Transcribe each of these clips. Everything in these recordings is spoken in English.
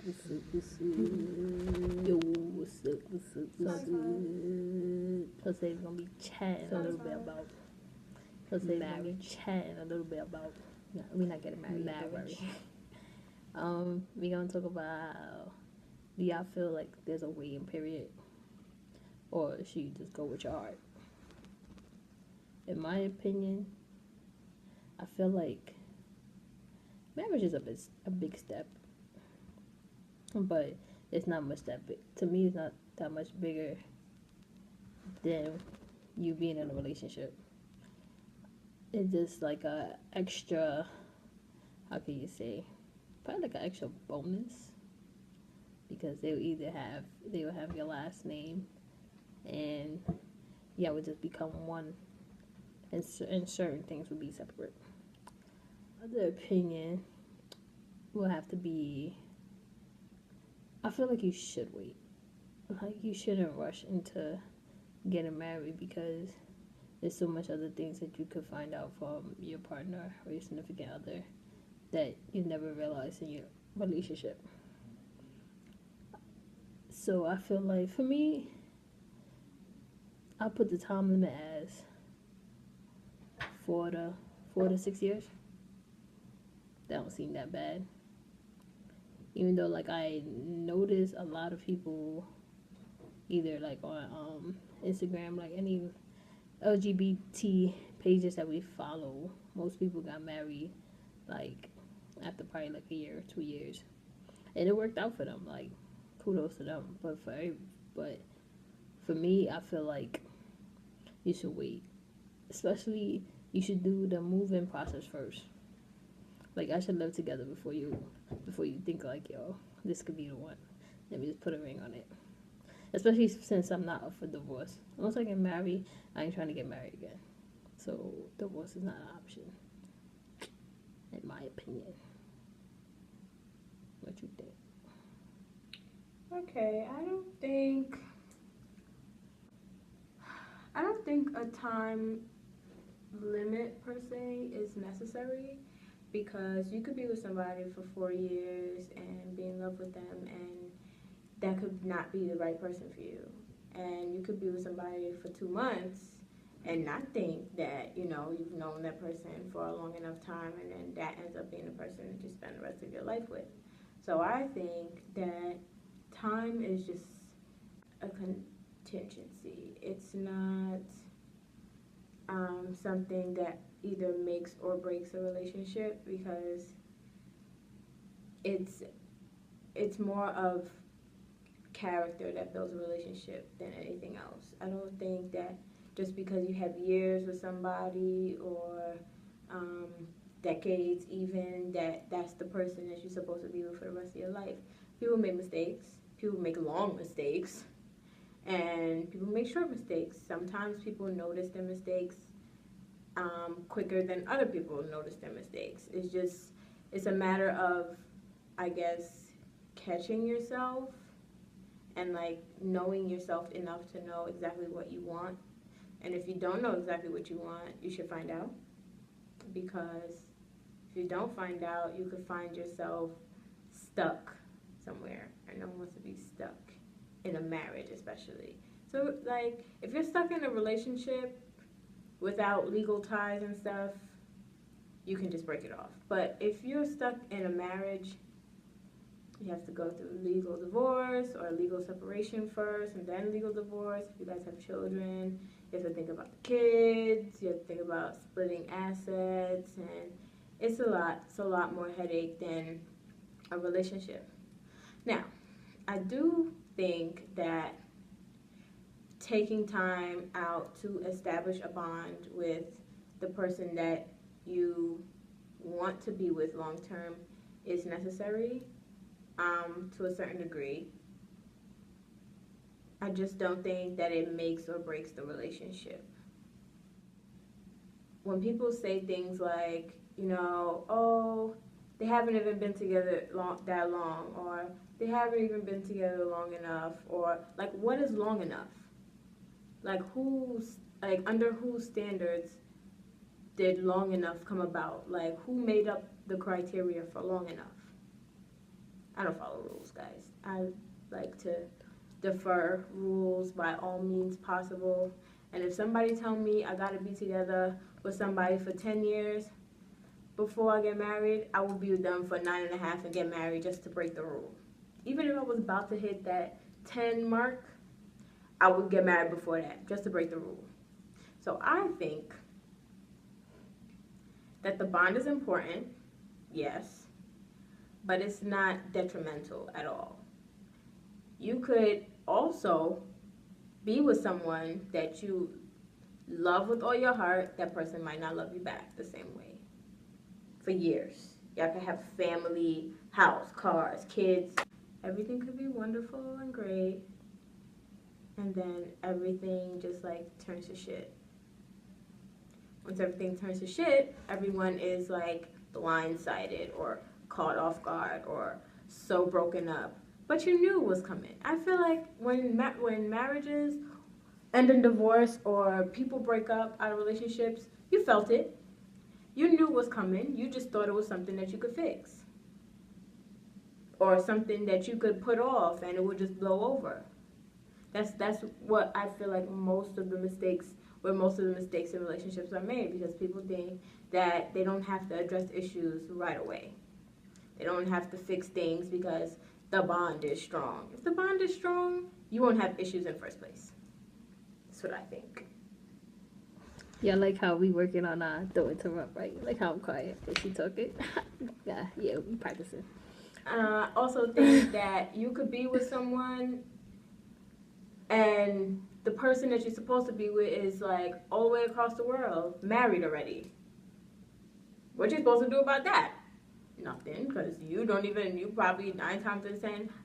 Yo, what's up? So today we're gonna be chatting a little bit about. Yeah, we're not getting married. Marriage. We're gonna talk about. Do y'all feel like there's a waiting period, or should you just go with your heart? In my opinion, I feel like marriage is a big step, but it's not much that big. To me, it's not that much bigger than you being in a relationship. It's just like a extra, how can you say, probably like an extra bonus because they will have your last name, and yeah, it would just become one, and certain things would be separate. Other opinion will have to be, I feel like you should wait. Like you shouldn't rush into getting married because there's so much other things that you could find out from your partner or your significant other that you never realized in your relationship. So I feel like for me, I put the time limit as 4 to 6 years. That don't seem that bad. Even though like I notice a lot of people either like on Instagram, like any LGBT pages that we follow, most people got married like after probably like a year or 2 years, and it worked out for them. Like kudos to them. But for me, I feel like you should wait. Especially you should do the move-in process first. Like I should live together before you think like yo this could be the one. Let me just put a ring on it. Especially since I'm not up for divorce. Once I get married, I ain't trying to get married again. So divorce is not an option, in my opinion. What you think? Okay, I don't think a time limit per se is necessary because you could be with somebody for 4 years and be in love with them, and that could not be the right person for you. And you could be with somebody for 2 months and not think that, you've known that person for a long enough time, and then that ends up being the person that you spend the rest of your life with. So I think that time is just a contingency. It's not something that either makes or breaks a relationship because it's more of character that builds a relationship than anything else. I don't think that just because you have years with somebody or decades even, that's the person that you're supposed to be with for the rest of your life. People make mistakes. People make long mistakes. And people make short mistakes. Sometimes people notice their mistakes quicker than other people notice their mistakes. It's a matter of, I guess, catching yourself and like knowing yourself enough to know exactly what you want. And if you don't know exactly what you want, you should find out, because if you don't find out, you could find yourself stuck somewhere, and no one wants to be stuck in a marriage especially. So like if you're stuck in a relationship without legal ties and stuff, you can just break it off. But if you're stuck in a marriage, you have to go through legal divorce or legal separation first and then legal divorce. If you guys have children, you have to think about the kids, you have to think about splitting assets, and it's a lot more headache than a relationship. Now, I do think that taking time out to establish a bond with the person that you want to be with long term is necessary to a certain degree. I just don't think that it makes or breaks the relationship. When people say things like, oh, they haven't even been together that long, or they haven't even been together long enough, or like, what is long enough? Like, under whose standards did long enough come about? Like, who made up the criteria for long enough? I don't follow rules, guys. I like to defer rules by all means possible. And if somebody tell me I gotta be together with somebody for 10 years before I get married, I will be with them for 9.5 and get married just to break the rule. Even if I was about to hit that 10 mark, I would get married before that just to break the rule. So I think that the bond is important, yes, but it's not detrimental at all. You could also be with someone that you love with all your heart. That person might not love you back the same way for years. Y'all could have family, house, cars, kids. Everything could be wonderful and great, and then everything just like turns to shit. Once everything turns to shit, everyone is like blindsided or caught off guard or so broken up. But you knew it was coming. I feel like when marriages end in divorce or people break up out of relationships, you felt it. You knew it was coming. You just thought it was something that you could fix. Or something that you could put off and it would just blow over. That's what I feel like most of the mistakes in relationships are made, because people think that they don't have to address issues right away. They don't have to fix things because the bond is strong. If the bond is strong, you won't have issues in the first place. That's what I think. Yeah, like how we working on don't interrupt, right? Like how I'm quiet and she talking. yeah, we practicing. I also think that you could be with someone and the person that you're supposed to be with is like all the way across the world, married already. What you supposed to do about that? Nothing, because you probably 9 times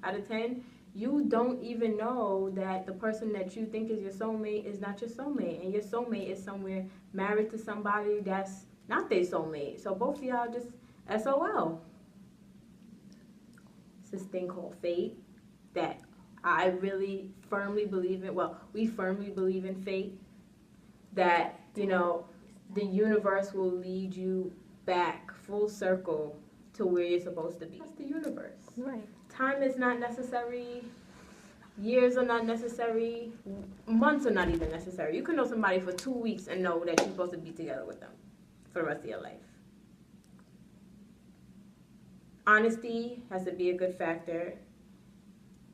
out of 10, you don't even know that the person that you think is your soulmate is not your soulmate, and your soulmate is somewhere married to somebody that's not their soulmate. So both of y'all just SOL. It's this thing called fate that I really firmly believe in. Well, we firmly believe in fate, that, the universe will lead you back full circle to where you're supposed to be. That's the universe. Right. Time is not necessary. Years are not necessary. Months are not even necessary. You can know somebody for 2 weeks and know that you're supposed to be together with them for the rest of your life. Honesty has to be a good factor.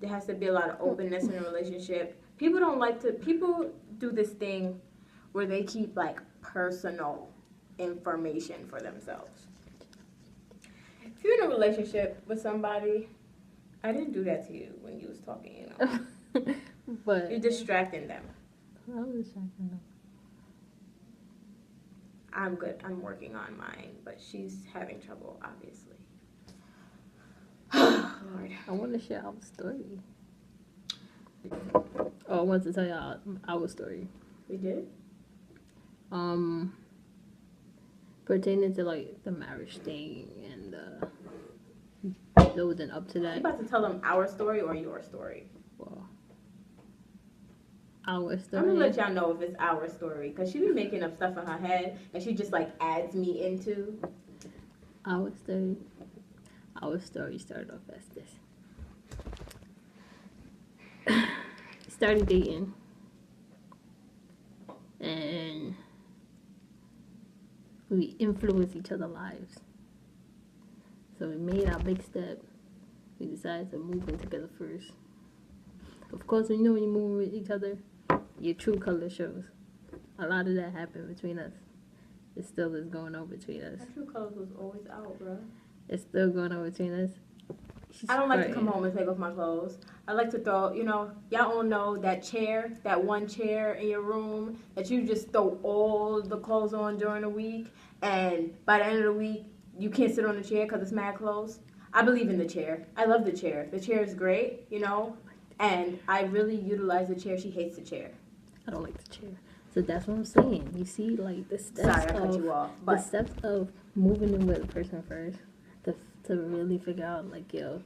There has to be a lot of openness in a relationship. People do this thing where they keep like personal information for themselves. If you're in a relationship with somebody, I didn't do that to you when you was talking, But you're distracting them. I was distracting them. I'm good. I'm working on mine, but she's having trouble, obviously. Lord. I want to share our story. Oh, I want to tell y'all our story. We did? Pertaining to like the marriage thing and building up to that. You about to tell them our story or your story? Well, our story. I'm gonna let y'all know if it's our story, because she be making up stuff in her head and she just like adds me into. Our story. Our story started off as this. Started dating. And we influenced each other's lives. So we made our big step. We decided to move in together first. Of course, when you move with each other, your true color shows. A lot of that happened between us. It still is going on between us. My true colors was always out, bro. It's still going on between us. I don't like to come home and take off my clothes. I like to throw, y'all all know that one chair in your room that you just throw all the clothes on during the week, and by the end of the week, you can't sit on the chair because it's mad clothes. I believe in the chair. I love the chair. The chair is great, and I really utilize the chair. She hates the chair. I don't like the chair. So that's what I'm saying. You see, like, the steps Sorry, I cut you off. But the steps of moving in with a person first to really figure out, like, yo,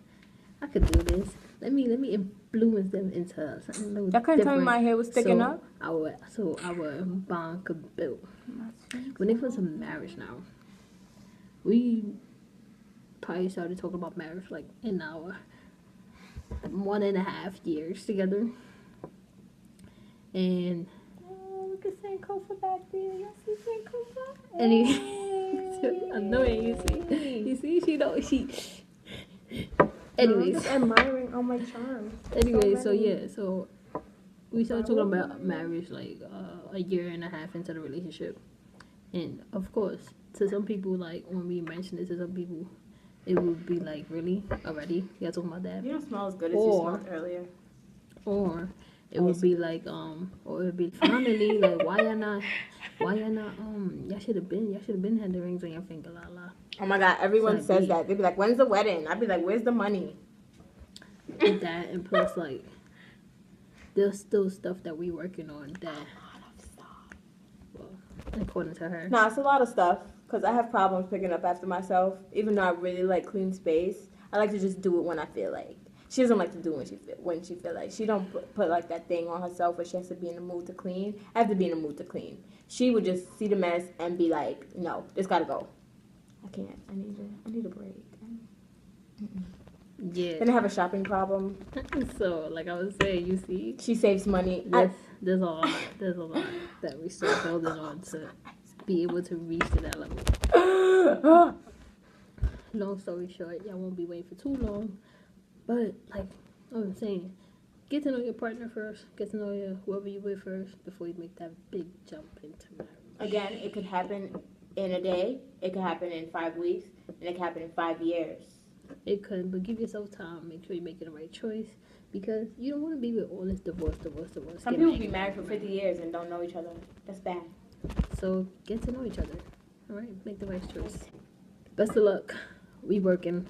I could do this. Let me influence them into something new. Y'all couldn't tell me my hair was sticking up? Our bond could build. When it comes to marriage now, we probably started talking about marriage like in our 1.5 years together. And look at Sankofa back there. Y'all see Sankofa? anyway, annoying. You see, she don't. She. Anyways, I'm just admiring all my charms. Anyway, so we started talking about marriage like a year and a half into the relationship, and of course, to some people, like when we mention it to some people, it would be like, really already? Y'all talking about that? You don't smell as good as you smelled earlier. Or it would be like or it would be finally like why y'all not y'all should have been had the rings on your finger, la la. Oh my god, everyone says that. They'd be like, when's the wedding? I'd be like, where's the money? That, and plus like there's still stuff that we working on that. A lot of stuff. Well, according to her. Nah, it's a lot of stuff. Because I have problems picking up after myself. Even though I really like clean space, I like to just do it when I feel like. She doesn't like to do it when she feel like. She don't put like that thing on herself where she has to be in the mood to clean. I have to be in the mood to clean. She would just see the mess and be like, no, this gotta go. I can't. I need a break. Yeah. Then I have a shopping problem. So, like I was saying, you see, she saves money. Yes, there's a lot that we still building on to be able to reach to that level. Long story short, y'all won't be waiting for too long. But like I was saying, get to know your partner first. Get to know whoever you with first before you make that big jump into marriage. Again, it could happen in a day. It could happen in 5 weeks, and it could happen in 5 years. It could, but give yourself time. Make sure you're making the right choice, because you don't want to be with all this divorce. Some people be married for 50 years and don't know each other. That's bad. So get to know each other. All right, make the right choice. Best of luck. We working.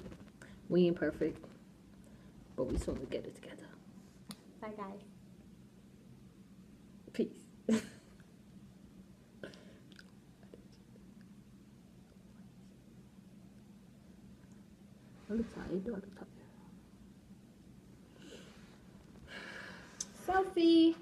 We ain't perfect, but we soon to get it together. Bye, guys. Peace. I look tired. Selfie.